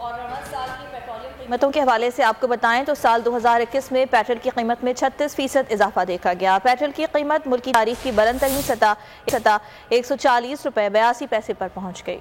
और साल की पेट्रोलियम कीमतों के हवाले से आपको बताएं तो साल 2021 में पेट्रोल की कीमत में 36% इजाफा देखा गया। पेट्रोल की कीमत मुल्क की तारीख की बुलंद तरीन सतह 140 रुपये 82 पैसे पर पहुंच गई।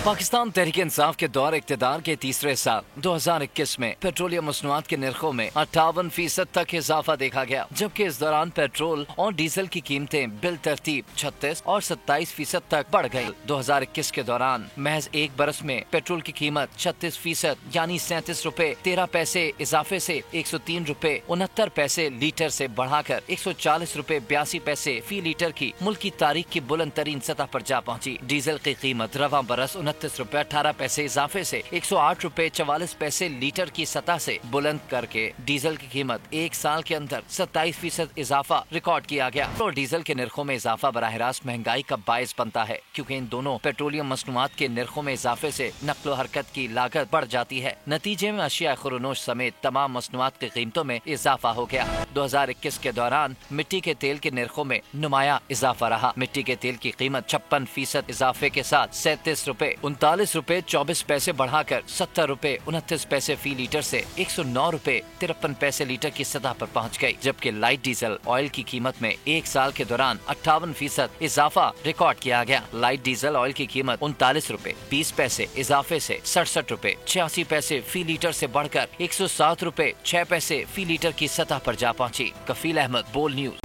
पाकिस्तान तहरीक इंसाफ के दौर इक़्तिदार के तीसरे साल 2021 में पेट्रोलियम मसनूआत के निर्खों में 58% तक इजाफा देखा गया, जबकि इस दौरान पेट्रोल और डीजल की कीमतें बिल तरतीब 36 और 27% तक बढ़ गयी। 2021 के दौरान महज एक बरस में पेट्रोल की कीमत 36% यानी 37 रुपए 13 पैसे इजाफे से 103 रुपए 69 पैसे लीटर से बढ़ाकर 140 रुपए 82 पैसे फी लीटर की मुल्क की तारीख की बुलंद तरीन सतह पर जा पहुँची। डीजल की कीमत रवा बरस 29 रुपए 18 पैसे इजाफे से 108 रुपए 44 पैसे लीटर की सतह से बुलंद करके डीजल की कीमत एक साल के अंदर 27% इजाफा रिकॉर्ड किया गया। पेट्रोल डीजल के निर्खों में इजाफा बराह रास्त महंगाई का बायस बनता है, क्योंकि इन दोनों पेट्रोलियम मसनूआत के निर्खों में इजाफे से नक्लो हरकत की लागत बढ़ जाती है। नतीजे में अशिया खुरनोश समेत तमाम मसनूआत की कीमतों में इजाफा हो गया। 2021 के दौरान मिट्टी के तेल के निर्खों में नुमाया इजाफा रहा। मिट्टी के तेल की कीमत 56% इजाफे के साथ 37 रुपए 39 रुपए 24 पैसे बढ़ाकर 70 रुपए 29 पैसे फी लीटर से 109 रुपए 53 पैसे लीटर की सतह पर पहुंच गई, जबकि लाइट डीजल ऑयल की कीमत में एक साल के दौरान 58% इजाफा रिकॉर्ड किया गया। लाइट डीजल ऑयल की कीमत 39 रुपए 20 पैसे इजाफे से 67 रुपए 86 पैसे फी लीटर से बढ़कर 107 रुपए 6 पैसे फी लीटर की सतह पर जा पहुंची। कफील अहमद, बोल न्यूज।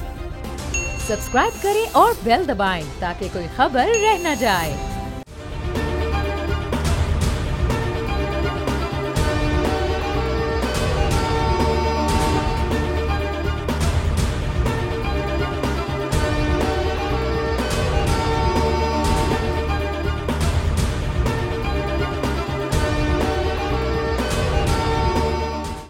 सब्सक्राइब करें और बेल दबाएं ताकि कोई खबर रह न जाए।